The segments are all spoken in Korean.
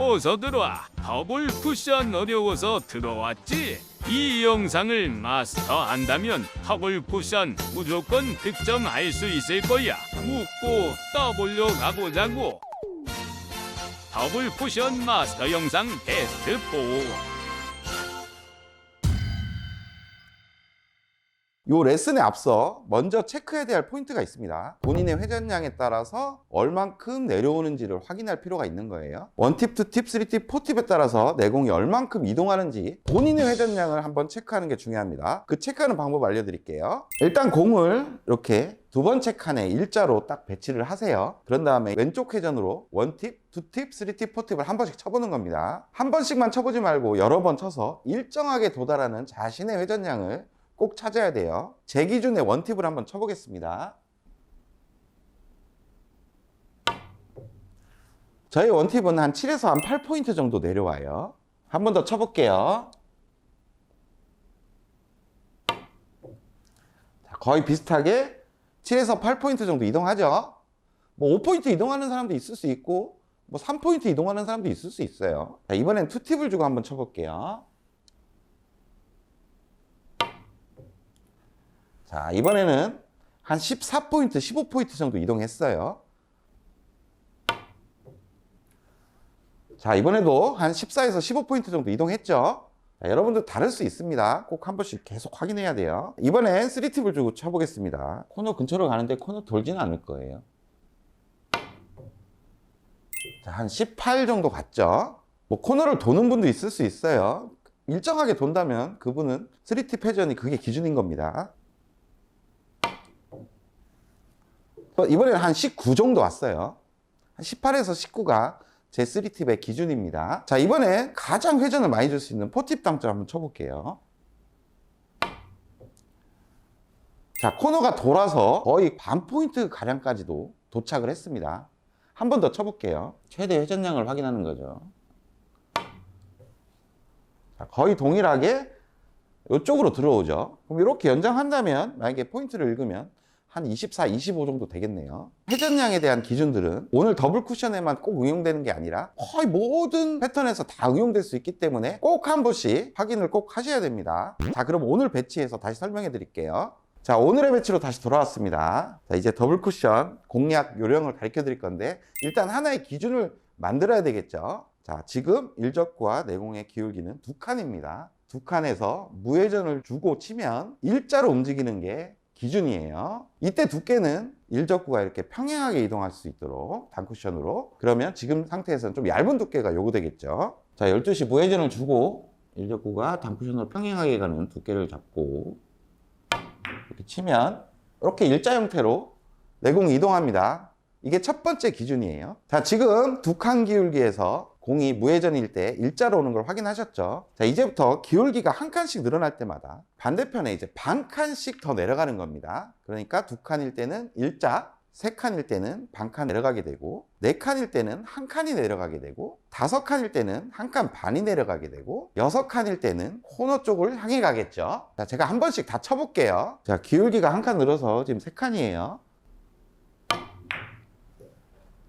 어서 들어와. 더블 쿠션 어려워서 들어왔지? 이 영상을 마스터한다면 더블 쿠션 무조건 득점할 수 있을 거야. 묻고 떠보려 가보자고. 더블 쿠션 마스터 영상 테스트 4. 이 레슨에 앞서 먼저 체크해야 될 포인트가 있습니다. 본인의 회전량에 따라서 얼만큼 내려오는지를 확인할 필요가 있는 거예요. 1팁, 2팁, 3팁, 4팁에 따라서 내공이 얼만큼 이동하는지 본인의 회전량을 한번 체크하는 게 중요합니다. 그 체크하는 방법 알려드릴게요. 일단 공을 이렇게 두 번째 칸에 일자로 딱 배치를 하세요. 그런 다음에 왼쪽 회전으로 1팁, 2팁, 3팁, 4팁을 한 번씩 쳐보는 겁니다. 한 번씩만 쳐보지 말고 여러 번 쳐서 일정하게 도달하는 자신의 회전량을 꼭 찾아야 돼요. 제 기준에 1팁을 한번 쳐보겠습니다. 저희 1팁은 한 7에서 한 8포인트 정도 내려와요. 한 번 더 쳐볼게요. 자, 거의 비슷하게 7에서 8포인트 정도 이동하죠. 뭐 5포인트 이동하는 사람도 있을 수 있고 뭐 3포인트 이동하는 사람도 있을 수 있어요. 자, 이번엔 2팁을 주고 한번 쳐볼게요. 자, 이번에는 한 14포인트, 15포인트 정도 이동했어요. 자, 이번에도 한 14에서 15포인트 정도 이동했죠. 자, 여러분들 다를 수 있습니다. 꼭 한 번씩 계속 확인해야 돼요. 이번엔 3팁을 주고 쳐보겠습니다. 코너 근처로 가는데 코너 돌지는 않을 거예요. 자, 한 18 정도 갔죠. 뭐 코너를 도는 분도 있을 수 있어요. 일정하게 돈다면 그분은 3팁 회전이 그게 기준인 겁니다. 이번에는 한 19 정도 왔어요. 한 18에서 19가 제 3팁의 기준입니다. 자, 이번에 가장 회전을 많이 줄 수 있는 4팁 당점 한번 쳐볼게요. 자, 코너가 돌아서 거의 반 포인트 가량까지도 도착을 했습니다. 한 번 더 쳐볼게요. 최대 회전량을 확인하는 거죠. 자, 거의 동일하게 이쪽으로 들어오죠. 그럼 이렇게 연장한다면 만약에 포인트를 읽으면 한 24, 25 정도 되겠네요. 회전량에 대한 기준들은 오늘 더블 쿠션에만 꼭 응용되는 게 아니라 거의 모든 패턴에서 다 응용될 수 있기 때문에 꼭 한 번씩 확인을 꼭 하셔야 됩니다. 자, 그럼 오늘 배치해서 다시 설명해 드릴게요. 자, 오늘의 배치로 다시 돌아왔습니다. 자, 이제 더블 쿠션 공략 요령을 가르쳐 드릴 건데 일단 하나의 기준을 만들어야 되겠죠. 자, 지금 일적구와 내공의 기울기는 두 칸입니다. 두 칸에서 무회전을 주고 치면 일자로 움직이는 게 기준이에요. 이때 두께는 일적구가 이렇게 평행하게 이동할 수 있도록 단쿠션으로, 그러면 지금 상태에서는 좀 얇은 두께가 요구되겠죠. 자, 12시 무회전을 주고 일적구가 단쿠션으로 평행하게 가는 두께를 잡고 이렇게 치면 이렇게 일자 형태로 내공이 이동합니다. 이게 첫 번째 기준이에요. 자, 지금 두 칸 기울기에서 공이 무회전일 때 일자로 오는 걸 확인하셨죠? 자, 이제부터 기울기가 한 칸씩 늘어날 때마다 반대편에 이제 반 칸씩 더 내려가는 겁니다. 그러니까 두 칸일 때는 일자, 세 칸일 때는 반 칸 내려가게 되고, 네 칸일 때는 한 칸이 내려가게 되고, 다섯 칸일 때는 한 칸 반이 내려가게 되고, 여섯 칸일 때는 코너 쪽을 향해 가겠죠. 자, 제가 한 번씩 다 쳐볼게요. 자, 기울기가 한 칸 늘어서 지금 세 칸이에요.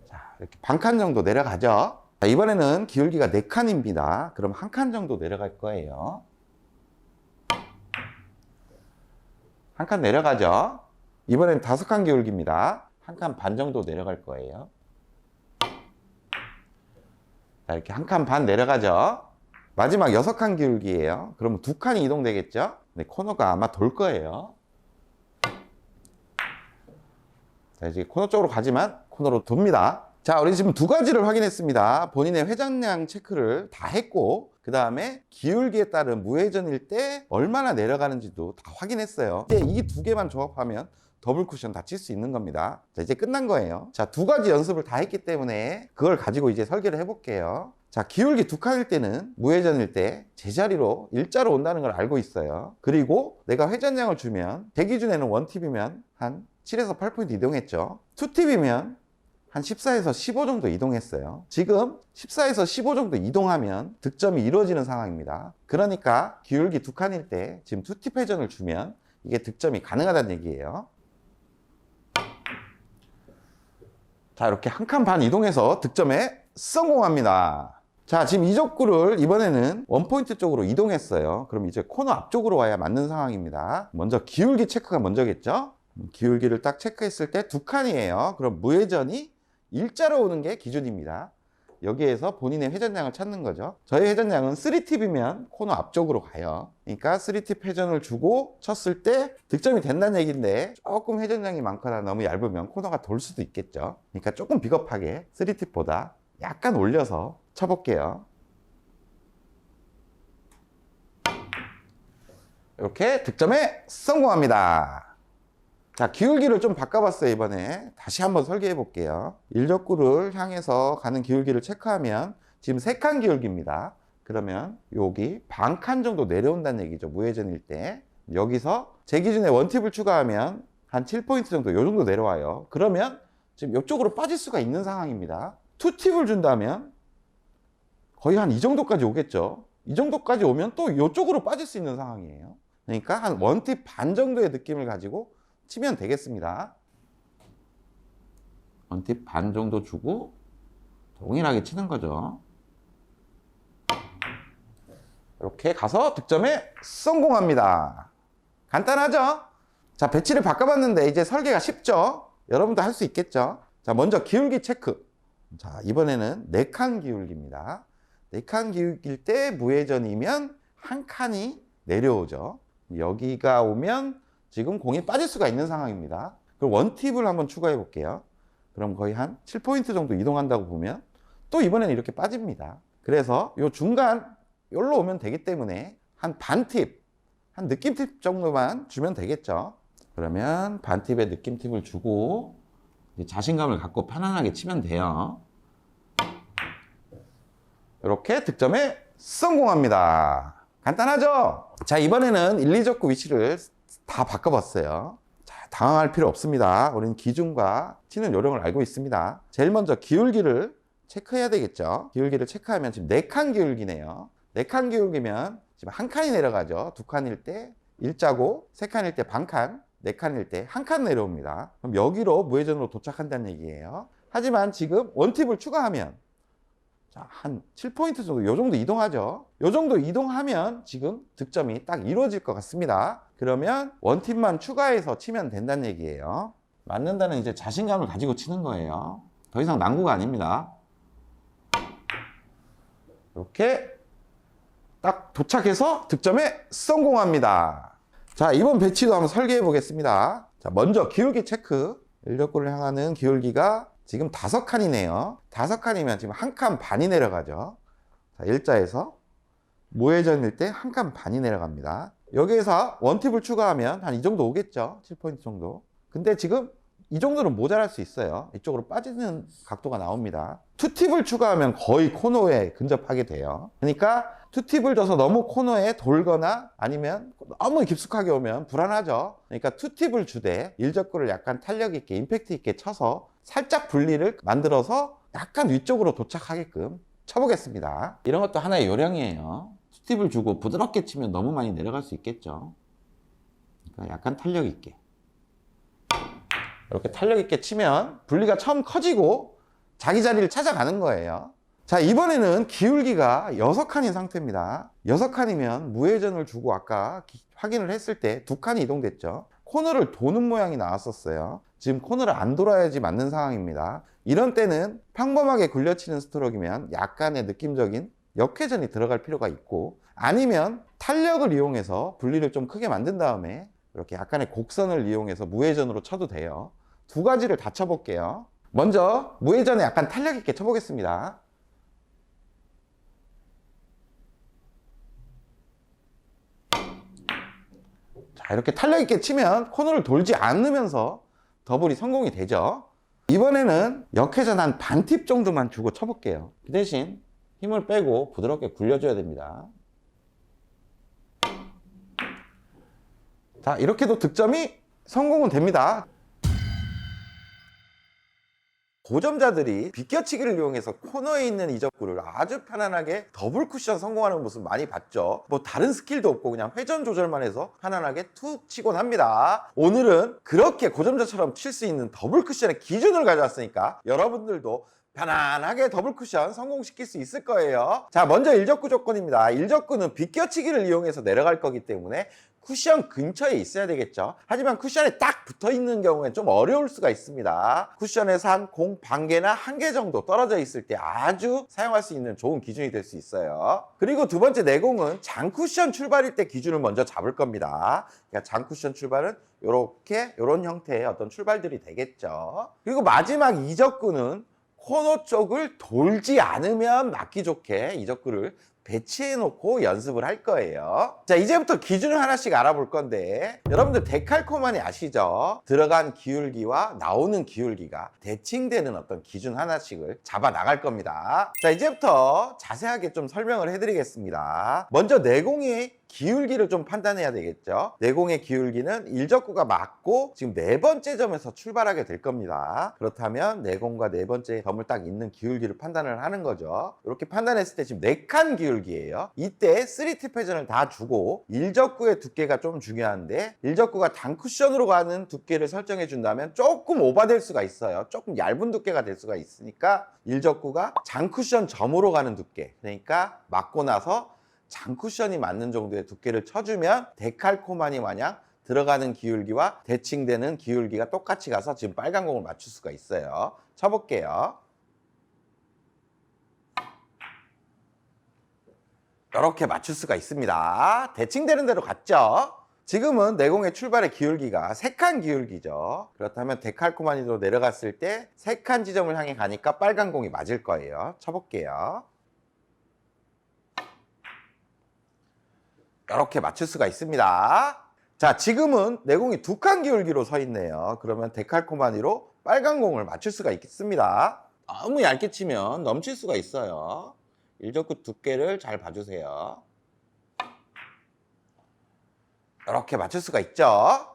자, 이렇게 반 칸 정도 내려가죠. 자, 이번에는 기울기가 4칸입니다. 그럼 한 칸 정도 내려갈 거예요. 한 칸 내려가죠. 이번엔 5칸 기울기입니다. 한 칸 반 정도 내려갈 거예요. 자, 이렇게 한 칸 반 내려가죠. 마지막 6칸 기울기예요. 그러면 2칸이 이동되겠죠. 네, 코너가 아마 돌 거예요. 자, 이제 코너 쪽으로 가지만 코너로 돕니다. 자, 우리 지금 두 가지를 확인했습니다. 본인의 회전량 체크를 다 했고, 그 다음에 기울기에 따른 무회전일 때 얼마나 내려가는지도 다 확인했어요. 이제 이 두 개만 조합하면 더블 쿠션 다 칠 수 있는 겁니다. 자, 이제 끝난 거예요. 자, 두 가지 연습을 다 했기 때문에 그걸 가지고 이제 설계를 해볼게요. 자, 기울기 두 칸일 때는 무회전일 때 제자리로 일자로 온다는 걸 알고 있어요. 그리고 내가 회전량을 주면 제 기준에는 1팁이면 한 7에서 8포인트 이동했죠. 2팁이면 한 14에서 15 정도 이동했어요. 지금 14에서 15 정도 이동하면 득점이 이루어지는 상황입니다. 그러니까 기울기 두 칸일 때 지금 2팁 회전을 주면 이게 득점이 가능하다는 얘기예요. 자, 이렇게 한 칸 반 이동해서 득점에 성공합니다. 자, 지금 이 족구를 이번에는 원포인트 쪽으로 이동했어요. 그럼 이제 코너 앞쪽으로 와야 맞는 상황입니다. 먼저 기울기 체크가 먼저겠죠? 기울기를 딱 체크했을 때 두 칸이에요. 그럼 무회전이 일자로 오는 게 기준입니다. 여기에서 본인의 회전량을 찾는 거죠. 저희 회전량은 3팁이면 코너 앞쪽으로 가요. 그러니까 3팁 회전을 주고 쳤을 때 득점이 된다는 얘기인데 조금 회전량이 많거나 너무 얇으면 코너가 돌 수도 있겠죠. 그러니까 조금 비겁하게 3팁보다 약간 올려서 쳐볼게요. 이렇게 득점에 성공합니다. 자, 기울기를 좀 바꿔봤어요. 이번에 다시 한번 설계해 볼게요. 일적구를 향해서 가는 기울기를 체크하면 지금 3칸 기울기입니다. 그러면 여기 반 칸 정도 내려온다는 얘기죠. 무회전일 때. 여기서 제 기준에 원팁을 추가하면 한 7포인트 정도, 요 정도 내려와요. 그러면 지금 이쪽으로 빠질 수가 있는 상황입니다. 투팁을 준다면 거의 한 이 정도까지 오겠죠. 이 정도까지 오면 또 이쪽으로 빠질 수 있는 상황이에요. 그러니까 한 원팁 반 정도의 느낌을 가지고 치면 되겠습니다. 원팁 반 정도 주고 동일하게 치는 거죠. 이렇게 가서 득점에 성공합니다. 간단하죠? 자, 배치를 바꿔봤는데 이제 설계가 쉽죠? 여러분도 할 수 있겠죠? 자, 먼저 기울기 체크. 자, 이번에는 4칸 기울기입니다. 4칸 기울기일 때 무회전이면 한 칸이 내려오죠. 여기가 오면 지금 공이 빠질 수가 있는 상황입니다. 그럼 원팁을 한번 추가해 볼게요. 그럼 거의 한 7포인트 정도 이동한다고 보면 또 이번에는 이렇게 빠집니다. 그래서 요 중간 여기로 오면 되기 때문에 한 반팁, 한 느낌팁 정도만 주면 되겠죠. 그러면 반팁에 느낌팁을 주고 자신감을 갖고 편안하게 치면 돼요. 이렇게 득점에 성공합니다. 간단하죠? 자, 이번에는 1, 2적구 위치를 다 바꿔봤어요. 자, 당황할 필요 없습니다. 우리는 기준과 치는 요령을 알고 있습니다. 제일 먼저 기울기를 체크해야 되겠죠. 기울기를 체크하면 지금 4칸 기울기네요. 4칸 기울기면 지금 한 칸이 내려가죠. 2칸일 때 일자고, 3칸일 때 반칸, 4칸일 때 한 칸 내려옵니다. 그럼 여기로 무회전으로 도착한다는 얘기예요. 하지만 지금 원팁을 추가하면 자, 한 7포인트 정도, 요 정도 이동하죠. 요 정도 이동하면 지금 득점이 딱 이루어질 것 같습니다. 그러면 원팁만 추가해서 치면 된다는 얘기예요. 맞는다는 이제 자신감을 가지고 치는 거예요. 더 이상 난구가 아닙니다. 이렇게 딱 도착해서 득점에 성공합니다. 자, 이번 배치도 한번 설계해 보겠습니다. 자, 먼저 기울기 체크. 일적구를 향하는 기울기가 지금 5칸이네요. 5칸이면 지금 한 칸 반이 내려가죠. 자, 일자에서 무회전일 때 한 칸 반이 내려갑니다. 여기에서 원팁을 추가하면 한 이 정도 오겠죠. 7포인트 정도. 근데 지금 이 정도는 모자랄 수 있어요. 이쪽으로 빠지는 각도가 나옵니다. 투팁을 추가하면 거의 코너에 근접하게 돼요. 그러니까 투팁을 줘서 너무 코너에 돌거나 아니면 너무 깊숙하게 오면 불안하죠. 그러니까 투팁을 주되 일적구를 약간 탄력 있게 임팩트 있게 쳐서 살짝 분리를 만들어서 약간 위쪽으로 도착하게끔 쳐보겠습니다. 이런 것도 하나의 요령이에요. 투팁을 주고 부드럽게 치면 너무 많이 내려갈 수 있겠죠. 그러니까 약간 탄력 있게. 이렇게 탄력 있게 치면 분리가 처음 커지고 자기 자리를 찾아가는 거예요. 자, 이번에는 기울기가 6칸인 상태입니다. 6칸이면 무회전을 주고 아까 확인을 했을 때 2칸이 이동됐죠. 코너를 도는 모양이 나왔었어요. 지금 코너를 안 돌아야지 맞는 상황입니다. 이런 때는 평범하게 굴려치는 스트로크면 약간의 느낌적인 역회전이 들어갈 필요가 있고, 아니면 탄력을 이용해서 분리를 좀 크게 만든 다음에 이렇게 약간의 곡선을 이용해서 무회전으로 쳐도 돼요. 두 가지를 다 쳐볼게요. 먼저 무회전에 약간 탄력 있게 쳐보겠습니다. 자, 이렇게 탄력 있게 치면 코너를 돌지 않으면서 더블이 성공이 되죠. 이번에는 역회전 한 반팁 정도만 주고 쳐볼게요. 그 대신 힘을 빼고 부드럽게 굴려줘야 됩니다. 자, 이렇게도 득점이 성공은 됩니다. 고점자들이 비껴치기를 이용해서 코너에 있는 이적구를 아주 편안하게 더블 쿠션 성공하는 모습 많이 봤죠. 뭐 다른 스킬도 없고 그냥 회전 조절만 해서 편안하게 툭 치곤 합니다. 오늘은 그렇게 고점자처럼 칠 수 있는 더블 쿠션의 기준을 가져왔으니까 여러분들도 편안하게 더블 쿠션 성공시킬 수 있을 거예요. 자, 먼저 일적구 조건입니다. 일적구는 비껴치기를 이용해서 내려갈 거기 때문에 쿠션 근처에 있어야 되겠죠. 하지만 쿠션에 딱 붙어 있는 경우엔 좀 어려울 수가 있습니다. 쿠션에서 한 공 반 개나 한 개 정도 떨어져 있을 때 아주 사용할 수 있는 좋은 기준이 될 수 있어요. 그리고 두 번째 내공은 장쿠션 출발일 때 기준을 먼저 잡을 겁니다. 그러니까 장쿠션 출발은 이런 형태의 어떤 출발들이 되겠죠. 그리고 마지막 이적구는 코너 쪽을 돌지 않으면 맞기 좋게 이적구를 배치해 놓고 연습을 할 거예요. 자, 이제부터 기준을 하나씩 알아볼 건데, 여러분들 데칼코마니 아시죠? 들어간 기울기와 나오는 기울기가 대칭되는 어떤 기준 하나씩을 잡아 나갈 겁니다. 자, 이제부터 자세하게 좀 설명을 해드리겠습니다. 먼저 내공의 기울기를 좀 판단해야 되겠죠. 내공의 기울기는 일적구가 맞고 지금 네 번째 점에서 출발하게 될 겁니다. 그렇다면 내공과 네 번째 점을 딱 있는 기울기를 판단을 하는 거죠. 이렇게 판단했을 때 지금 4칸 기울기예요. 이때 3T 패전을 다 주고 일적구의 두께가 좀 중요한데, 일적구가 단쿠션으로 가는 두께를 설정해 준다면 조금 오버될 수가 있어요. 조금 얇은 두께가 될 수가 있으니까 일적구가 장쿠션 점으로 가는 두께, 그러니까 맞고 나서 장쿠션이 맞는 정도의 두께를 쳐주면 데칼코마니 마냥 들어가는 기울기와 대칭되는 기울기가 똑같이 가서 지금 빨간 공을 맞출 수가 있어요. 쳐볼게요. 이렇게 맞출 수가 있습니다. 대칭되는 대로 갔죠. 지금은 내공의 출발의 기울기가 3칸 기울기죠. 그렇다면 데칼코마니로 내려갔을 때 3칸 지점을 향해 가니까 빨간 공이 맞을 거예요. 쳐볼게요. 이렇게 맞출 수가 있습니다. 자, 지금은 내공이 2칸 기울기로 서 있네요. 그러면 데칼코마니로 빨간 공을 맞출 수가 있습니다. 너무 얇게 치면 넘칠 수가 있어요. 일적구 두께를 잘 봐주세요. 이렇게 맞출 수가 있죠.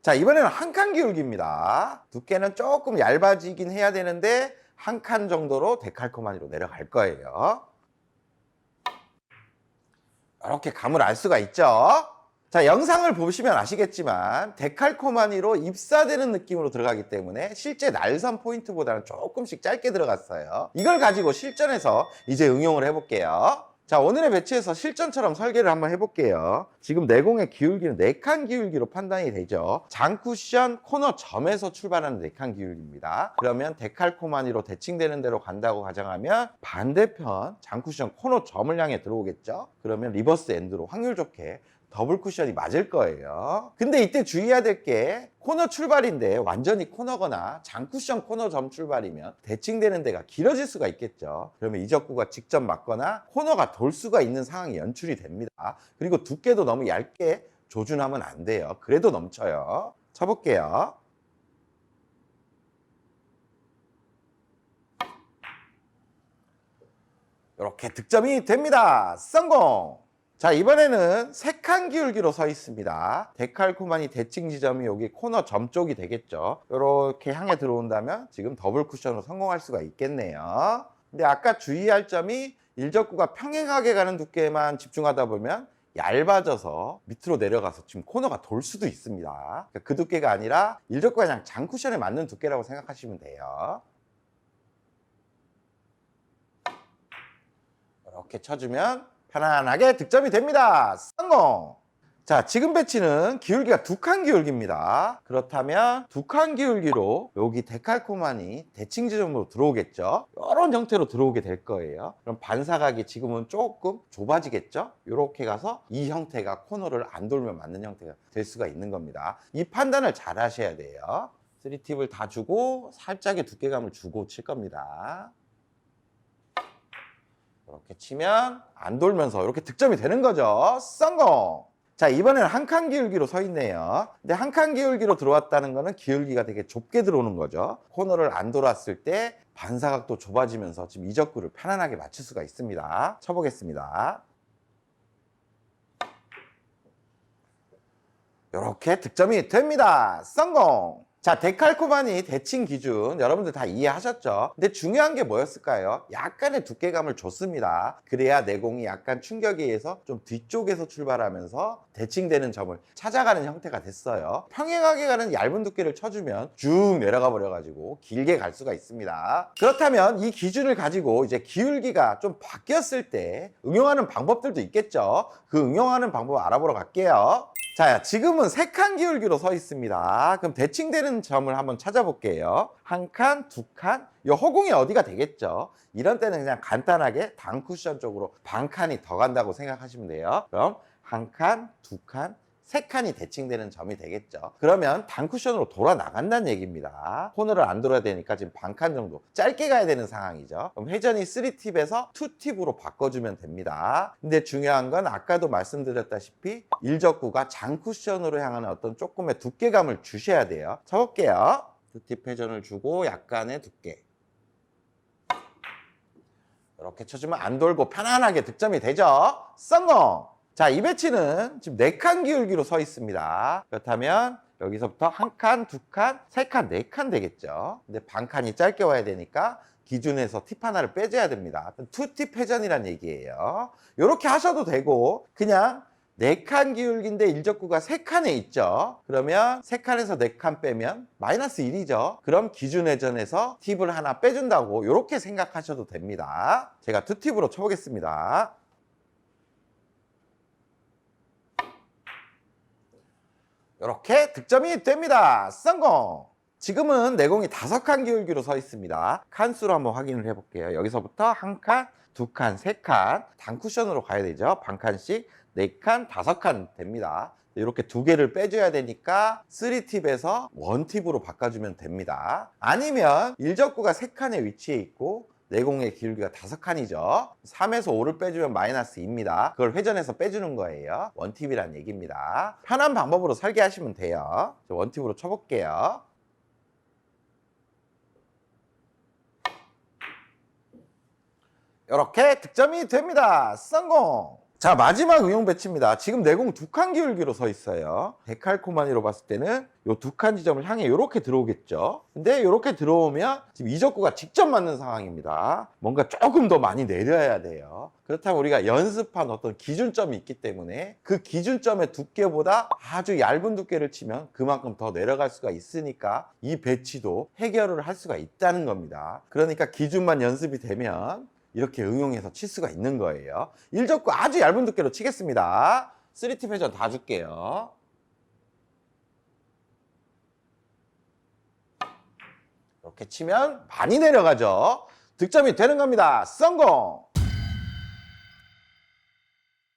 자, 이번에는 1칸 기울기입니다. 두께는 조금 얇아지긴 해야 되는데 1칸 정도로 데칼코마니로 내려갈 거예요. 이렇게 감을 알 수가 있죠. 자, 영상을 보시면 아시겠지만 데칼코마니로 입사되는 느낌으로 들어가기 때문에 실제 날선 포인트보다는 조금씩 짧게 들어갔어요. 이걸 가지고 실전에서 이제 응용을 해볼게요. 자, 오늘의 배치에서 실전처럼 설계를 한번 해볼게요. 지금 내공의 기울기는 4칸 기울기로 판단이 되죠. 장쿠션 코너 점에서 출발하는 4칸 기울기입니다. 그러면 데칼코마니로 대칭되는 대로 간다고 가정하면 반대편 장쿠션 코너 점을 향해 들어오겠죠. 그러면 리버스 엔드로 확률 좋게 더블 쿠션이 맞을 거예요. 근데 이때 주의해야 될 게 코너 출발인데 완전히 코너거나 장쿠션 코너 점 출발이면 대칭되는 데가 길어질 수가 있겠죠. 그러면 이적구가 직접 맞거나 코너가 돌 수가 있는 상황이 연출이 됩니다. 그리고 두께도 너무 얇게 조준하면 안 돼요. 그래도 넘쳐요. 쳐볼게요. 이렇게 득점이 됩니다. 성공! 자, 이번에는 3칸 기울기로 서 있습니다. 데칼코마니 대칭 지점이 여기 코너 점 쪽이 되겠죠. 이렇게 향해 들어온다면 지금 더블 쿠션으로 성공할 수가 있겠네요. 근데 아까 주의할 점이 일적구가 평행하게 가는 두께만 집중하다 보면 얇아져서 밑으로 내려가서 지금 코너가 돌 수도 있습니다. 그러니까 그 두께가 아니라 일적구가 그냥 장쿠션에 맞는 두께라고 생각하시면 돼요. 이렇게 쳐주면 편안하게 득점이 됩니다. 성공! 자, 지금 배치는 기울기가 2칸 기울기입니다. 그렇다면 2칸 기울기로 여기 데칼코마니 대칭 지점으로 들어오겠죠. 이런 형태로 들어오게 될 거예요. 그럼 반사각이 지금은 조금 좁아지겠죠. 이렇게 가서 이 형태가 코너를 안 돌면 맞는 형태가 될 수가 있는 겁니다. 이 판단을 잘 하셔야 돼요. 3팁을 다 주고 살짝의 두께감을 주고 칠 겁니다. 이렇게 치면 안 돌면서 이렇게 득점이 되는 거죠. 성공! 자, 이번에는 1칸 기울기로 서 있네요. 근데 1칸 기울기로 들어왔다는 거는 기울기가 되게 좁게 들어오는 거죠. 코너를 안 돌았을 때 반사각도 좁아지면서 지금 이적구를 편안하게 맞출 수가 있습니다. 쳐보겠습니다. 이렇게 득점이 됩니다. 성공! 자, 데칼코마니 대칭 기준 여러분들 다 이해하셨죠? 근데 중요한 게 뭐였을까요? 약간의 두께감을 줬습니다. 그래야 내공이 약간 충격에 의해서 좀 뒤쪽에서 출발하면서 대칭되는 점을 찾아가는 형태가 됐어요. 평행하게 가는 얇은 두께를 쳐주면 쭉 내려가 버려가지고 길게 갈 수가 있습니다. 그렇다면 이 기준을 가지고 이제 기울기가 좀 바뀌었을 때 응용하는 방법들도 있겠죠? 그 응용하는 방법 알아보러 갈게요. 자, 지금은 3칸 기울기로 서 있습니다. 그럼 대칭되는 점을 한번 찾아볼게요. 1칸, 2칸, 이 허공이 어디가 되겠죠? 이런 때는 그냥 간단하게 당 쿠션 쪽으로 반 칸이 더 간다고 생각하시면 돼요. 그럼 1칸, 2칸, 3칸이 대칭되는 점이 되겠죠. 그러면 단 쿠션으로 돌아 나간다는 얘기입니다. 코너를 안 돌아야 되니까 지금 반 칸 정도 짧게 가야 되는 상황이죠. 그럼 회전이 3팁에서 2팁으로 바꿔주면 됩니다. 근데 중요한 건 아까도 말씀드렸다시피 일적구가 장 쿠션으로 향하는 어떤 조금의 두께감을 주셔야 돼요. 쳐볼게요. 2팁 회전을 주고 약간의 두께. 이렇게 쳐주면 안 돌고 편안하게 득점이 되죠. 성공! 자, 이 배치는 지금 4칸 기울기로 서 있습니다. 그렇다면 여기서부터 1칸, 2칸, 3칸, 4칸 되겠죠. 근데 반 칸이 짧게 와야 되니까 기준에서 팁 하나를 빼줘야 됩니다. 2팁 회전이란 얘기예요. 이렇게 하셔도 되고 그냥 4칸 기울기인데 일적구가 3칸에 있죠. 그러면 3칸에서 4칸 빼면 마이너스 1이죠. 그럼 기준 회전에서 팁을 하나 빼준다고 이렇게 생각하셔도 됩니다. 제가 2팁으로 쳐보겠습니다. 이렇게 득점이 됩니다. 성공! 지금은 내공이 5칸 기울기로 서 있습니다. 칸수로 한번 확인을 해볼게요. 여기서부터 1칸, 2칸, 3칸 단 쿠션으로 가야 되죠. 반 칸씩 4칸, 5칸 됩니다. 이렇게 2개를 빼줘야 되니까 3팁에서 1팁으로 바꿔주면 됩니다. 아니면 일적구가 3칸에 위치해 있고 내공의 기울기가 5칸이죠. 3에서 5를 빼주면 마이너스 2입니다. 그걸 회전해서 빼주는 거예요. 원팁이란 얘기입니다. 편한 방법으로 설계하시면 돼요. 원팁으로 쳐볼게요. 이렇게 득점이 됩니다. 성공! 자, 마지막 응용 배치입니다. 지금 내공 2칸 기울기로 서 있어요. 데칼코마니로 봤을 때는 이 2칸 지점을 향해 이렇게 들어오겠죠. 근데 이렇게 들어오면 지금 이적구가 직접 맞는 상황입니다. 뭔가 조금 더 많이 내려야 돼요. 그렇다면 우리가 연습한 어떤 기준점이 있기 때문에 그 기준점의 두께보다 아주 얇은 두께를 치면 그만큼 더 내려갈 수가 있으니까 이 배치도 해결을 할 수가 있다는 겁니다. 그러니까 기준만 연습이 되면 이렇게 응용해서 칠 수가 있는 거예요. 일적구 아주 얇은 두께로 치겠습니다. 3팁 회전 다 줄게요. 이렇게 치면 많이 내려가죠. 득점이 되는 겁니다. 성공!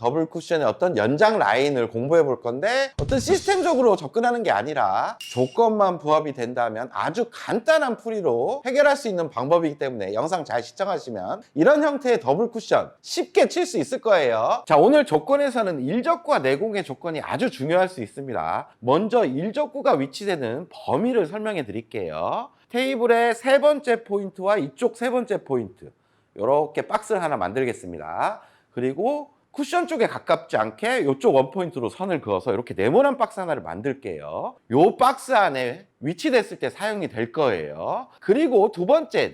더블 쿠션의 어떤 연장 라인을 공부해 볼 건데 어떤 시스템적으로 접근하는 게 아니라 조건만 부합이 된다면 아주 간단한 풀이로 해결할 수 있는 방법이기 때문에 영상 잘 시청하시면 이런 형태의 더블 쿠션 쉽게 칠 수 있을 거예요. 자, 오늘 조건에서는 일적구와 내공의 조건이 아주 중요할 수 있습니다. 먼저 일적구가 위치되는 범위를 설명해 드릴게요. 테이블의 3번째 포인트와 이쪽 3번째 포인트 이렇게 박스를 하나 만들겠습니다. 그리고 쿠션 쪽에 가깝지 않게 이쪽 원포인트로 선을 그어서 이렇게 네모난 박스 하나를 만들게요. 이 박스 안에 위치됐을 때 사용이 될 거예요. 그리고 두 번째,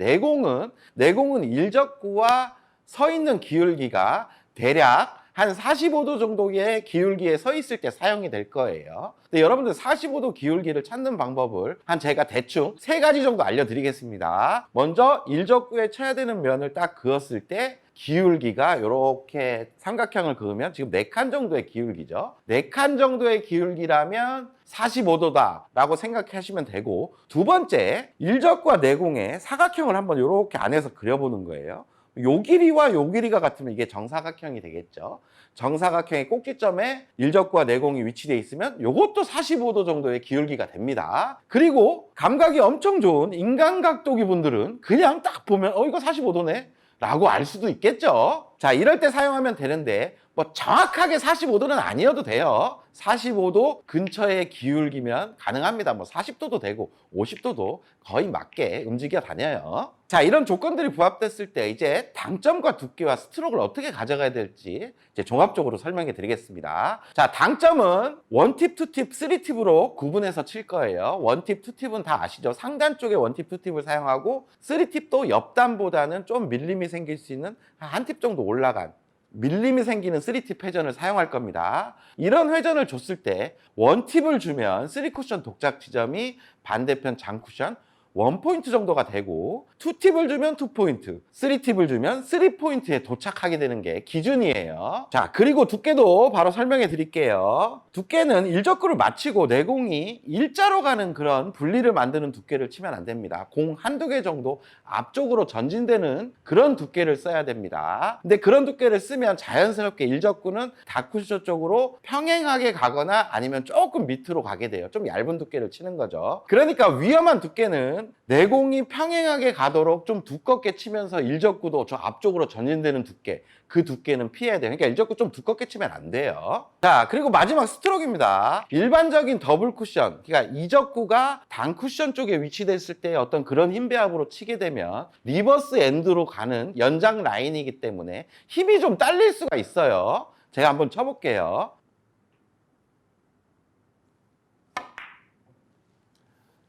내공은 일적구와 서 있는 기울기가 대략 한 45도 정도의 기울기에 서 있을 때 사용이 될 거예요. 근데 여러분들 45도 기울기를 찾는 방법을 제가 대충 3가지 정도 알려드리겠습니다. 먼저 일적구에 쳐야 되는 면을 딱 그었을 때 기울기가 이렇게 삼각형을 그으면 지금 4칸 정도의 기울기죠. 4칸 정도의 기울기라면 45도다 라고 생각하시면 되고, 두 번째, 일적구와 내공의 사각형을 한번 이렇게 안에서 그려보는 거예요. 요 길이와 요 길이가 같으면 이게 정사각형이 되겠죠. 정사각형의 꼭지점에 일적구와 내공이 위치되어 있으면 요것도 45도 정도의 기울기가 됩니다. 그리고 감각이 엄청 좋은 인간각도기 분들은 그냥 딱 보면 이거 45도네 라고 알 수도 있겠죠. 자, 이럴 때 사용하면 되는데 뭐 정확하게 45도는 아니어도 돼요. 45도 근처에 기울기면 가능합니다. 뭐 40도도 되고 50도도 거의 맞게 움직여 다녀요. 자, 이런 조건들이 부합됐을 때 이제 당점과 두께와 스트로크를 어떻게 가져가야 될지 이제 종합적으로 설명해 드리겠습니다. 자, 당점은 원팁, 투팁, 쓰리팁으로 구분해서 칠 거예요. 원팁, 투팁은 다 아시죠? 상단 쪽에 원팁, 투팁을 사용하고 쓰리팁도 옆단보다는 좀 밀림이 생길 수 있는 한 팁 정도 올라간 밀림이 생기는 3팁 회전을 사용할 겁니다. 이런 회전을 줬을 때 원팁을 주면 3쿠션 독작 지점이 반대편 장쿠션 1포인트 정도가 되고 2팁을 주면 2포인트, 3팁을 주면 3포인트에 도착하게 되는 게 기준이에요. 자, 그리고 두께도 바로 설명해 드릴게요. 두께는 일적구를 맞추고 내공이 일자로 가는 그런 분리를 만드는 두께를 치면 안 됩니다. 공 한두 개 정도 앞쪽으로 전진되는 그런 두께를 써야 됩니다. 근데 그런 두께를 쓰면 자연스럽게 일적구는 다쿠션 쪽으로 평행하게 가거나 아니면 조금 밑으로 가게 돼요. 좀 얇은 두께를 치는 거죠. 그러니까 위험한 두께는 내공이 평행하게 가도록 좀 두껍게 치면서 일적구도 저 앞쪽으로 전진되는 두께, 그 두께는 피해야 돼요. 그러니까 일적구 좀 두껍게 치면 안 돼요. 자, 그리고 마지막 스트로크입니다. 일반적인 더블 쿠션, 그러니까 이적구가 단 쿠션 쪽에 위치됐을 때 어떤 그런 힘 배합으로 치게 되면 리버스 엔드로 가는 연장 라인이기 때문에 힘이 좀 딸릴 수가 있어요. 제가 한번 쳐볼게요.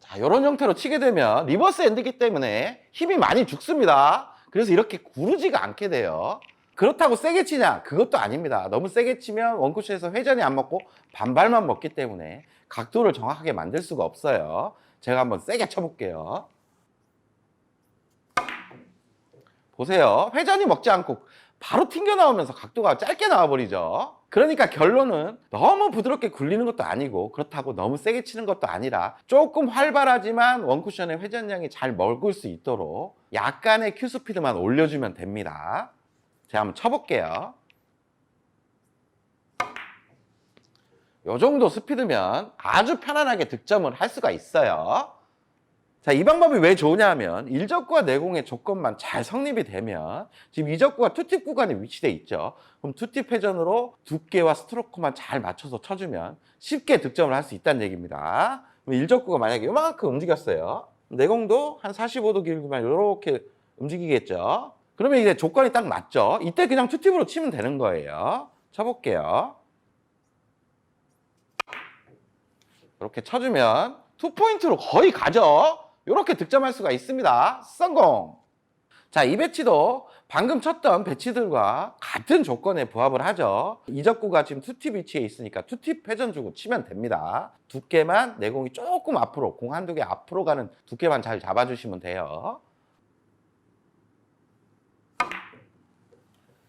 자, 이런 형태로 치게 되면 리버스 엔드이기 때문에 힘이 많이 죽습니다. 그래서 이렇게 구르지가 않게 돼요. 그렇다고 세게 치냐? 그것도 아닙니다. 너무 세게 치면 원쿠션에서 회전이 안 먹고 반발만 먹기 때문에 각도를 정확하게 만들 수가 없어요. 제가 한번 세게 쳐볼게요. 보세요. 회전이 먹지 않고 바로 튕겨 나오면서 각도가 짧게 나와버리죠. 그러니까 결론은 너무 부드럽게 굴리는 것도 아니고 그렇다고 너무 세게 치는 것도 아니라 조금 활발하지만 원쿠션의 회전량이 잘 먹을 수 있도록 약간의 큐 스피드만 올려주면 됩니다. 제가 한번 쳐볼게요. 이 정도 스피드면 아주 편안하게 득점을 할 수가 있어요. 자, 이 방법이 왜 좋으냐 하면 일적구와 내공의 조건만 잘 성립이 되면 지금 이적구가 투팁 구간에 위치돼 있죠. 그럼 투팁 회전으로 두께와 스트로크만 잘 맞춰서 쳐주면 쉽게 득점을 할 수 있다는 얘기입니다. 그럼 일적구가 만약에 이만큼 움직였어요. 내공도 한 45도 길기만 이렇게 움직이겠죠. 그러면 이제 조건이 딱 맞죠. 이때 그냥 투팁으로 치면 되는 거예요. 쳐볼게요. 이렇게 쳐주면 2포인트로 거의 가죠. 이렇게 득점할 수가 있습니다. 성공! 자, 이 배치도 방금 쳤던 배치들과 같은 조건에 부합을 하죠. 이적구가 지금 투팁 위치에 있으니까 투팁 회전 주고 치면 됩니다. 두께만 내공이 조금 앞으로, 공 한두 개 앞으로 가는 두께만 잘 잡아주시면 돼요.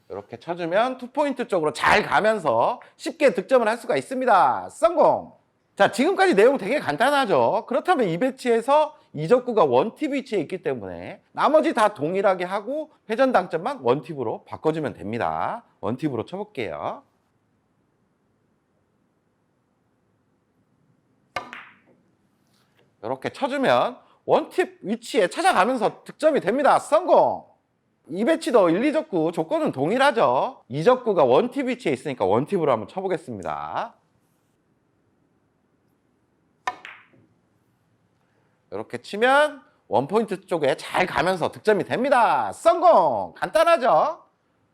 이렇게 쳐주면 2포인트 쪽으로 잘 가면서 쉽게 득점을 할 수가 있습니다. 성공! 자, 지금까지 내용 되게 간단하죠. 그렇다면 이 배치에서 이적구가 원팁 위치에 있기 때문에 나머지 다 동일하게 하고 회전 당점만 원팁으로 바꿔주면 됩니다. 원팁으로 쳐볼게요. 이렇게 쳐주면 원팁 위치에 찾아가면서 득점이 됩니다. 성공! 이 배치도 1, 2적구 조건은 동일하죠. 이적구가 원팁 위치에 있으니까 원팁으로 한번 쳐보겠습니다. 이렇게 치면 원포인트 쪽에 잘 가면서 득점이 됩니다. 성공! 간단하죠?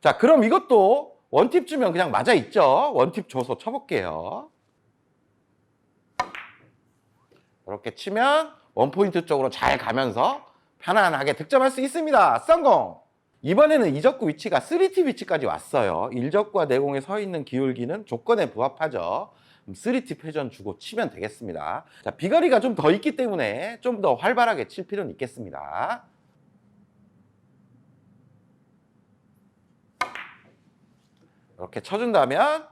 자, 그럼 이것도 원팁 주면 그냥 맞아 있죠? 원팁 줘서 쳐볼게요. 이렇게 치면 원포인트 쪽으로 잘 가면서 편안하게 득점할 수 있습니다. 성공! 이번에는 이적구 위치가 3팁 위치까지 왔어요. 일적구와 내공에 서 있는 기울기는 조건에 부합하죠. 3팁 회전 주고 치면 되겠습니다. 자, 비거리가 좀 더 있기 때문에 좀 더 활발하게 칠 필요는 있겠습니다. 이렇게 쳐준다면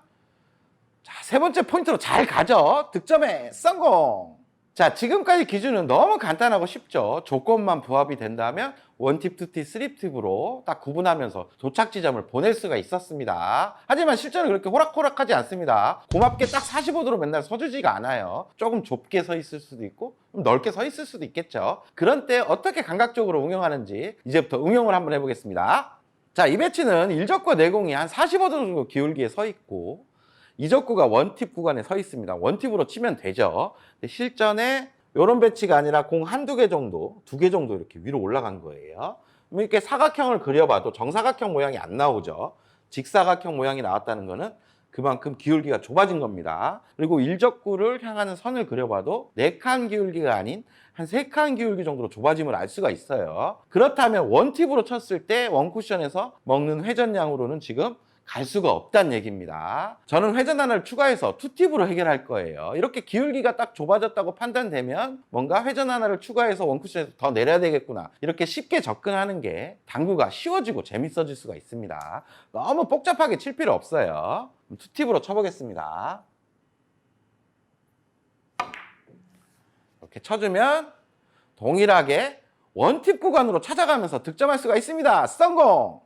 자, 세 번째 포인트로 잘 가죠. 득점에 성공! 자, 지금까지 기준은 너무 간단하고 쉽죠. 조건만 부합이 된다면 원팁, 투팁, 쓰리팁으로 딱 구분하면서 도착 지점을 보낼 수가 있었습니다. 하지만 실제로 그렇게 호락호락하지 않습니다. 고맙게 딱 45도로 맨날 서주지가 않아요. 조금 좁게 서 있을 수도 있고 좀 넓게 서 있을 수도 있겠죠. 그런 때 어떻게 감각적으로 응용하는지 이제부터 응용을 한번 해보겠습니다. 자, 이 배치는 일적구 내공이 한 45도 정도 기울기에 서 있고 이적구가 원팁 구간에 서 있습니다. 원팁으로 치면 되죠. 근데 실전에 이런 배치가 아니라 공 한두 개 정도, 두 개 정도 이렇게 위로 올라간 거예요. 이렇게 사각형을 그려봐도 정사각형 모양이 안 나오죠. 직사각형 모양이 나왔다는 거는 그만큼 기울기가 좁아진 겁니다. 그리고 일적구를 향하는 선을 그려봐도 4칸 기울기가 아닌 한 3칸 기울기 정도로 좁아짐을 알 수가 있어요. 그렇다면 원팁으로 쳤을 때 원쿠션에서 먹는 회전량으로는 지금 갈 수가 없다는 얘기입니다. 저는 회전 하나를 추가해서 투팁으로 해결할 거예요. 이렇게 기울기가 딱 좁아졌다고 판단되면 뭔가 회전 하나를 추가해서 원쿠션에서 더 내려야 되겠구나. 이렇게 쉽게 접근하는 게 당구가 쉬워지고 재밌어질 수가 있습니다. 너무 복잡하게 칠 필요 없어요. 투팁으로 쳐보겠습니다. 이렇게 쳐주면 동일하게 원팁 구간으로 찾아가면서 득점할 수가 있습니다. 성공!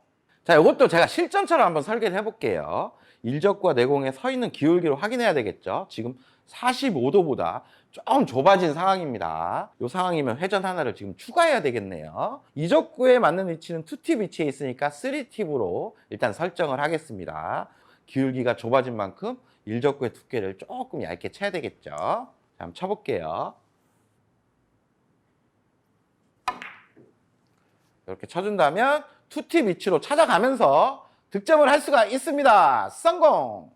자, 이것도 제가 실전처럼 한번 설계를 해볼게요. 일적구와 내공에 서 있는 기울기를 확인해야 되겠죠. 지금 45도보다 좀 좁아진 상황입니다. 이 상황이면 회전 하나를 지금 추가해야 되겠네요. 이적구에 맞는 위치는 2팁 위치에 있으니까 3팁으로 일단 설정을 하겠습니다. 기울기가 좁아진 만큼 일적구의 두께를 조금 얇게 쳐야 되겠죠. 자, 한번 쳐볼게요. 이렇게 쳐준다면 투팁 위치로 찾아가면서 득점을 할 수가 있습니다. 성공!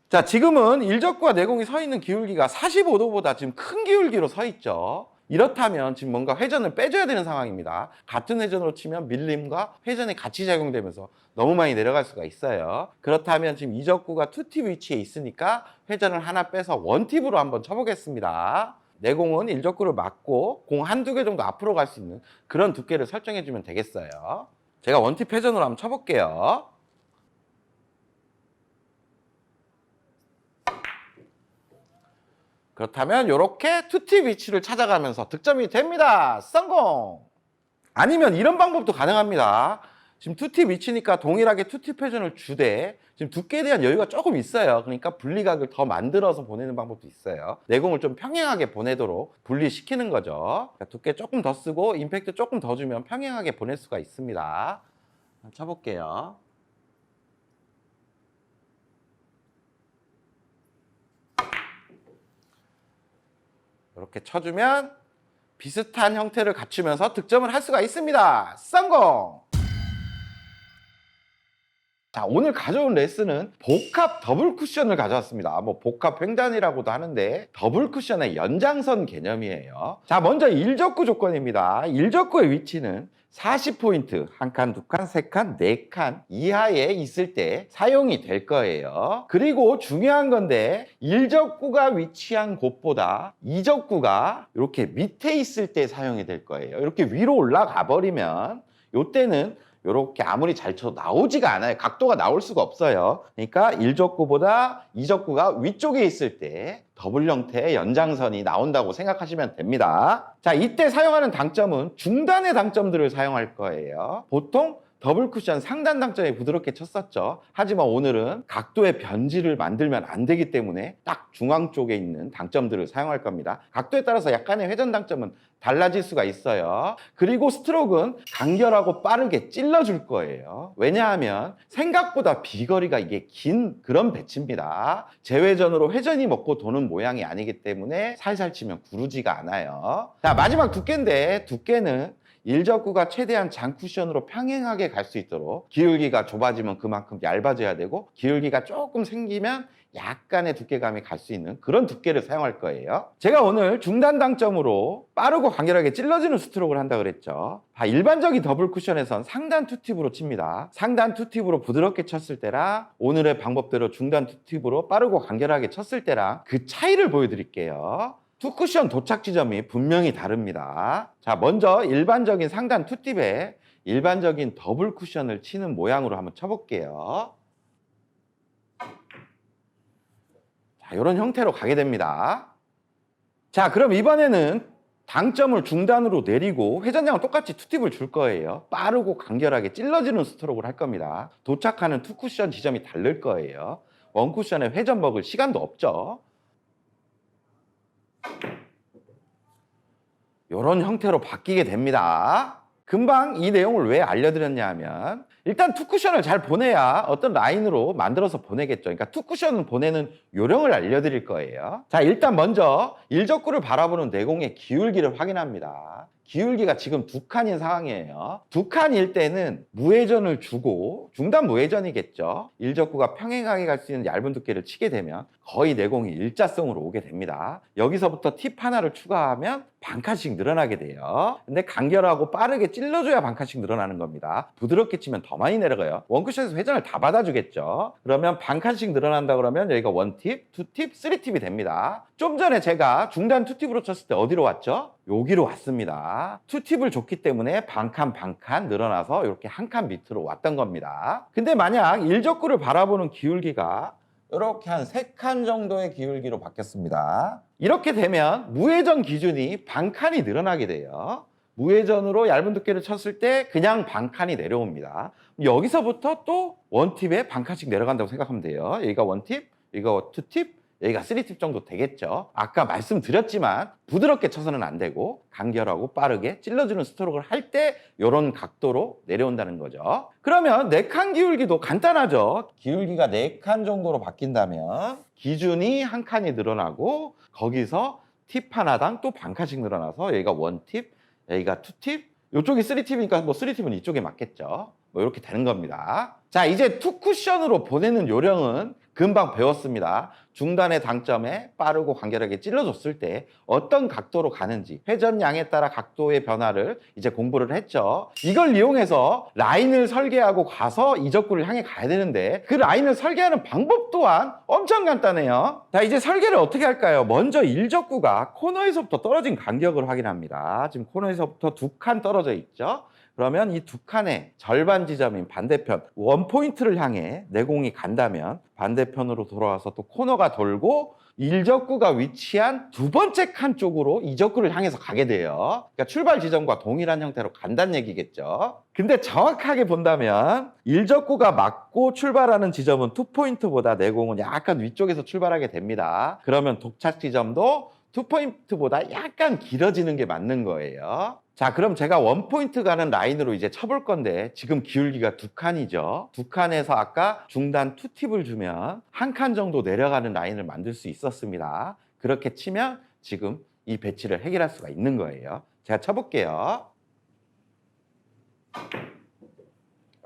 자, 지금은 일적구와 내공이 서 있는 기울기가 45도보다 지금 큰 기울기로 서 있죠. 이렇다면 지금 뭔가 회전을 빼줘야 되는 상황입니다. 같은 회전으로 치면 밀림과 회전이 같이 작용되면서 너무 많이 내려갈 수가 있어요. 그렇다면 지금 이적구가 투팁 위치에 있으니까 회전을 하나 빼서 원팁으로 한번 쳐보겠습니다. 내공은 일적구를 맞고 공 한두 개 정도 앞으로 갈 수 있는 그런 두께를 설정해 주면 되겠어요. 제가 원팁 회전으로 한번 쳐볼게요. 그렇다면 이렇게 투팁 위치를 찾아가면서 득점이 됩니다. 성공! 아니면 이런 방법도 가능합니다. 지금 투팁 위치니까 동일하게 투팁 회전을 주되 지금 두께에 대한 여유가 조금 있어요. 그러니까 분리각을 더 만들어서 보내는 방법도 있어요. 내공을 좀 평행하게 보내도록 분리시키는 거죠. 그러니까 두께 조금 더 쓰고 임팩트 조금 더 주면 평행하게 보낼 수가 있습니다. 쳐볼게요. 이렇게 쳐주면 비슷한 형태를 갖추면서 득점을 할 수가 있습니다. 성공! 자, 오늘 가져온 레슨은 복합 더블 쿠션을 가져왔습니다. 뭐 복합 횡단이라고도 하는데 더블 쿠션의 연장선 개념이에요. 자, 먼저 일적구 조건입니다. 일적구의 위치는 40포인트, 한 칸, 두 칸, 세 칸, 네 칸 이하에 있을 때 사용이 될 거예요. 그리고 중요한 건데 일적구가 위치한 곳보다 이적구가 이렇게 밑에 있을 때 사용이 될 거예요. 이렇게 위로 올라가 버리면 이때는 이렇게 아무리 잘 쳐도 나오지가 않아요. 각도가 나올 수가 없어요. 그러니까 일적구보다 이적구가 위쪽에 있을 때 더블 형태의 연장선이 나온다고 생각하시면 됩니다. 자, 이때 사용하는 당점은 중단의 당점들을 사용할 거예요. 보통 더블 쿠션 상단 당점에 부드럽게 쳤었죠. 하지만 오늘은 각도의 변질을 만들면 안 되기 때문에 딱 중앙 쪽에 있는 당점들을 사용할 겁니다. 각도에 따라서 약간의 회전 당점은 달라질 수가 있어요. 그리고 스트로크는 간결하고 빠르게 찔러줄 거예요. 왜냐하면 생각보다 비거리가 이게 긴 그런 배치입니다. 재회전으로 회전이 먹고 도는 모양이 아니기 때문에 살살 치면 구르지가 않아요. 자, 마지막 두께인데 두께는 일적구가 최대한 장쿠션으로 평행하게 갈 수 있도록 기울기가 좁아지면 그만큼 얇아져야 되고 기울기가 조금 생기면 약간의 두께감이 갈 수 있는 그런 두께를 사용할 거예요. 제가 오늘 중단 당점으로 빠르고 간결하게 찔러지는 스트로크를 한다 그랬죠. 일반적인 더블 쿠션에선 상단 투팁으로 칩니다. 상단 투팁으로 부드럽게 쳤을 때랑 오늘의 방법대로 중단 투팁으로 빠르고 간결하게 쳤을 때랑 그 차이를 보여드릴게요. 투쿠션 도착 지점이 분명히 다릅니다. 자, 먼저 일반적인 상단 투팁에 일반적인 더블 쿠션을 치는 모양으로 한번 쳐볼게요. 자, 이런 형태로 가게 됩니다. 자, 그럼 이번에는 당점을 중단으로 내리고 회전량은 똑같이 투팁을 줄 거예요. 빠르고 간결하게 찔러지는 스트로크를 할 겁니다. 도착하는 투쿠션 지점이 다를 거예요. 원쿠션에 회전 먹을 시간도 없죠. 이런 형태로 바뀌게 됩니다. 금방 이 내용을 왜 알려드렸냐 하면 일단 투쿠션을 잘 보내야 어떤 라인으로 만들어서 보내겠죠. 그러니까 투쿠션을 보내는 요령을 알려드릴 거예요. 자, 일단 먼저 일적구를 바라보는 내공의 기울기를 확인합니다. 기울기가 지금 두 칸인 상황이에요. 두 칸일 때는 무회전을 주고 중단 무회전이겠죠. 일적구가 평행하게 갈 수 있는 얇은 두께를 치게 되면 거의 내공이 일자성으로 오게 됩니다. 여기서부터 팁 하나를 추가하면 반 칸씩 늘어나게 돼요. 근데 간결하고 빠르게 찔러줘야 반 칸씩 늘어나는 겁니다. 부드럽게 치면 더 많이 내려가요. 원쿠션에서 회전을 다 받아주겠죠. 그러면 반 칸씩 늘어난다 그러면 여기가 원팁, 투팁, 쓰리팁이 됩니다. 좀 전에 제가 중단 투팁으로 쳤을 때 어디로 왔죠? 여기로 왔습니다. 투팁을 줬기 때문에 반 칸 늘어나서 이렇게 한 칸 밑으로 왔던 겁니다. 근데 만약 일적구를 바라보는 기울기가 이렇게 한 3칸 정도의 기울기로 바뀌었습니다. 이렇게 되면 무회전 기준이 반 칸이 늘어나게 돼요. 무회전으로 얇은 두께를 쳤을 때 그냥 반 칸이 내려옵니다. 여기서부터 또 원팁에 반 칸씩 내려간다고 생각하면 돼요. 여기가 원팁, 여기가 투팁, 여기가 3팁 정도 되겠죠. 아까 말씀드렸지만 부드럽게 쳐서는 안 되고 간결하고 빠르게 찔러주는 스트로크를 할 때 이런 각도로 내려온다는 거죠. 그러면 4칸 기울기도 간단하죠. 기울기가 4칸 정도로 바뀐다면 기준이 한 칸이 늘어나고 거기서 팁 하나당 또 반 칸씩 늘어나서 여기가 원팁, 여기가 투팁, 이쪽이 3팁이니까 뭐 3팁은 이쪽에 맞겠죠. 뭐 이렇게 되는 겁니다. 자, 이제 투쿠션으로 보내는 요령은 금방 배웠습니다. 중단의 당점에 빠르고 간결하게 찔러줬을 때 어떤 각도로 가는지 회전량에 따라 각도의 변화를 이제 공부를 했죠. 이걸 이용해서 라인을 설계하고 가서 이적구를 향해 가야 되는데 그 라인을 설계하는 방법 또한 엄청 간단해요. 자, 이제 설계를 어떻게 할까요? 먼저 일적구가 코너에서부터 떨어진 간격을 확인합니다. 지금 코너에서부터 2칸 떨어져 있죠. 그러면 이 2칸의 절반 지점인 반대편 원포인트를 향해 내공이 간다면 반대편으로 돌아와서 또 코너가 돌고 일적구가 위치한 두 번째 칸 쪽으로 이적구를 향해서 가게 돼요. 그러니까 출발 지점과 동일한 형태로 간다는 얘기겠죠. 근데 정확하게 본다면 일적구가 맞고 출발하는 지점은 투포인트보다 내공은 약간 위쪽에서 출발하게 됩니다. 그러면 도착 지점도 투포인트보다 약간 길어지는 게 맞는 거예요. 자, 그럼 제가 원포인트 가는 라인으로 이제 쳐볼 건데 지금 기울기가 2칸이죠. 2칸에서 아까 중단 투팁을 주면 한 칸 정도 내려가는 라인을 만들 수 있었습니다. 그렇게 치면 지금 이 배치를 해결할 수가 있는 거예요. 제가 쳐볼게요.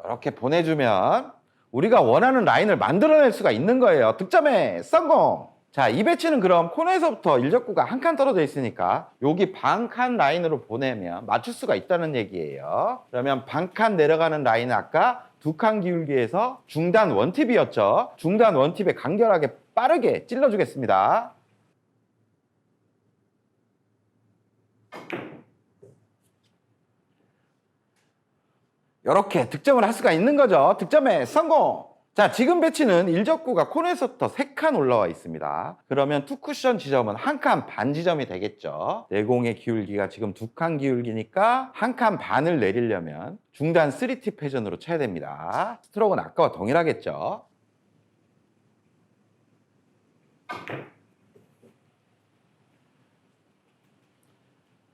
이렇게 보내주면 우리가 원하는 라인을 만들어낼 수가 있는 거예요. 득점에 성공! 자, 이 배치는 그럼 코너에서부터 일적구가 한 칸 떨어져 있으니까 여기 반 칸 라인으로 보내면 맞출 수가 있다는 얘기예요. 그러면 반 칸 내려가는 라인은 아까 2칸 기울기에서 중단 원팁이었죠. 중단 원팁에 간결하게 빠르게 찔러주겠습니다. 이렇게 득점을 할 수가 있는 거죠. 득점에 성공! 자, 지금 배치는 일적구가 코너에서부터 3칸 올라와 있습니다. 그러면 투쿠션 지점은 한 칸 반 지점이 되겠죠. 내공의 기울기가 지금 2칸 기울기니까 한 칸 반을 내리려면 중단 3팁 회전으로 쳐야 됩니다. 스트로크는 아까와 동일하겠죠.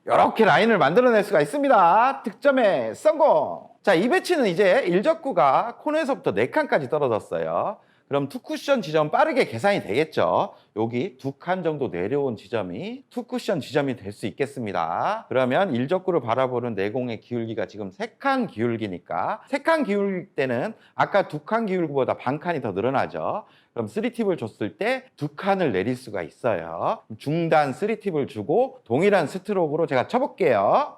이렇게 라인을 만들어낼 수가 있습니다. 득점에 성공! 자, 이 배치는 이제 일적구가 코너에서부터 4칸까지 떨어졌어요. 그럼 투쿠션 지점 빠르게 계산이 되겠죠. 여기 2칸 정도 내려온 지점이 투쿠션 지점이 될 수 있겠습니다. 그러면 일적구를 바라보는 내공의 기울기가 지금 3칸 기울기니까 3칸 기울일 때는 아까 2칸 기울기보다 반 칸이 더 늘어나죠. 그럼 3팁을 줬을 때 2칸을 내릴 수가 있어요. 중단 3팁을 주고 동일한 스트로크로 제가 쳐볼게요.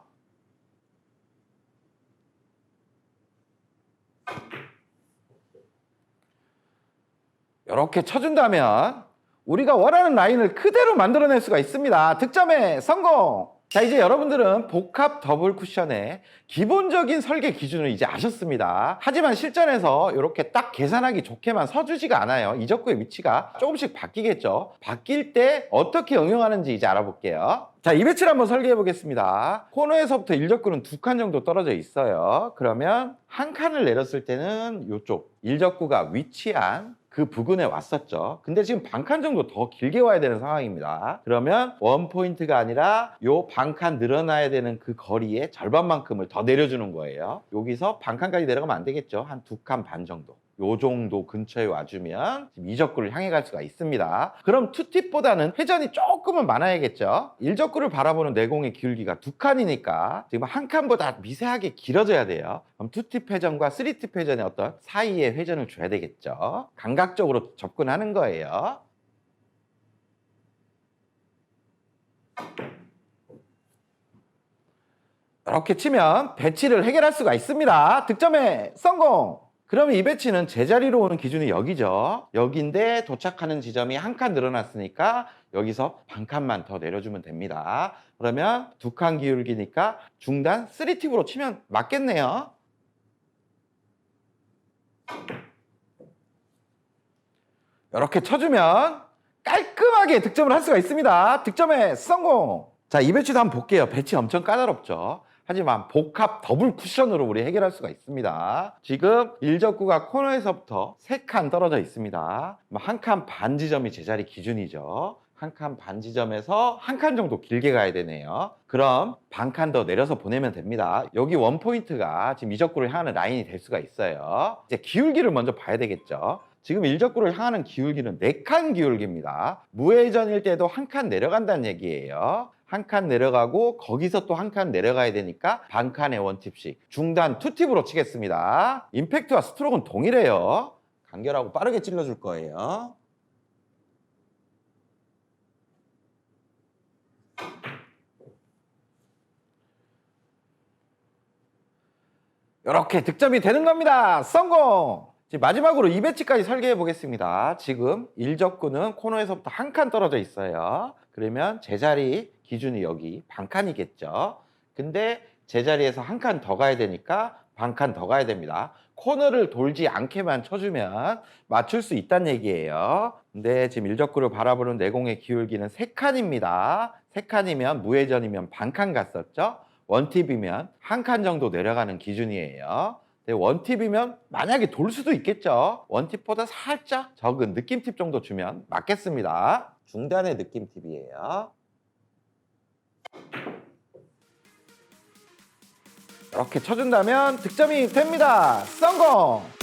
이렇게 쳐준다면 우리가 원하는 라인을 그대로 만들어낼 수가 있습니다. 득점에 성공! 자, 이제 여러분들은 복합 더블 쿠션의 기본적인 설계 기준을 이제 아셨습니다. 하지만 실전에서 이렇게 딱 계산하기 좋게만 서주지가 않아요. 이적구의 위치가 조금씩 바뀌겠죠. 바뀔 때 어떻게 응용하는지 이제 알아볼게요. 자, 이 배치를 한번 설계해 보겠습니다. 코너에서부터 일적구는 2칸 정도 떨어져 있어요. 그러면 한 칸을 내렸을 때는 이쪽 일적구가 위치한 그 부근에 왔었죠. 근데 지금 반칸 정도 더 길게 와야 되는 상황입니다. 그러면 원 포인트가 아니라 요 반칸 늘어나야 되는 그 거리의 절반만큼을 더 내려주는 거예요. 여기서 반칸까지 내려가면 안 되겠죠. 한 2칸 반 정도. 요 정도 근처에 와주면 지금 이적구를 향해 갈 수가 있습니다. 그럼 투팁보다는 회전이 조금은 많아야겠죠. 일적구를 바라보는 내공의 기울기가 2칸이니까 지금 한 칸보다 미세하게 길어져야 돼요. 그럼 투팁 회전과 쓰리팁 회전의 어떤 사이에 회전을 줘야 되겠죠. 감각적으로 접근하는 거예요. 이렇게 치면 배치를 해결할 수가 있습니다. 득점에 성공! 그러면 이 배치는 제자리로 오는 기준이 여기죠. 여기인데 도착하는 지점이 한 칸 늘어났으니까 여기서 반 칸만 더 내려주면 됩니다. 그러면 2칸 기울기니까 중단 3팁으로 치면 맞겠네요. 이렇게 쳐주면 깔끔하게 득점을 할 수가 있습니다. 득점에 성공! 자, 이 배치도 한번 볼게요. 배치 엄청 까다롭죠. 하지만 복합 더블 쿠션으로 우리 해결할 수가 있습니다. 지금 일적구가 코너에서부터 3칸 떨어져 있습니다. 한 칸 반 지점이 제자리 기준이죠. 한 칸 반 지점에서 한 칸 정도 길게 가야 되네요. 그럼 반 칸 더 내려서 보내면 됩니다. 여기 원 포인트가 지금 이적구를 향하는 라인이 될 수가 있어요. 이제 기울기를 먼저 봐야 되겠죠. 지금 일적구를 향하는 기울기는 4칸 기울기입니다. 무회전일 때도 한 칸 내려간다는 얘기예요. 한 칸 내려가고 거기서 또 한 칸 내려가야 되니까 반 칸에 원팁씩 중단 투팁으로 치겠습니다. 임팩트와 스트로크는 동일해요. 간결하고 빠르게 찔러줄 거예요. 이렇게 득점이 되는 겁니다. 성공! 지금 마지막으로 2배치까지 설계해 보겠습니다. 지금 일적구는 코너에서부터 한 칸 떨어져 있어요. 그러면 제자리 기준이 여기 반칸이겠죠. 근데 제자리에서 한 칸 더 가야 되니까 반칸 더 가야 됩니다. 코너를 돌지 않게만 쳐주면 맞출 수 있다는 얘기예요. 근데 지금 일적구를 바라보는 내공의 기울기는 3칸입니다. 3칸이면 무회전이면 반칸 갔었죠. 원팁이면 한 칸 정도 내려가는 기준이에요. 원팁이면 만약에 돌 수도 있겠죠. 원팁보다 살짝 적은 느낌팁 정도 주면 맞겠습니다. 중단의 느낌팁이에요. 이렇게 쳐준다면 득점이 됩니다. 성공!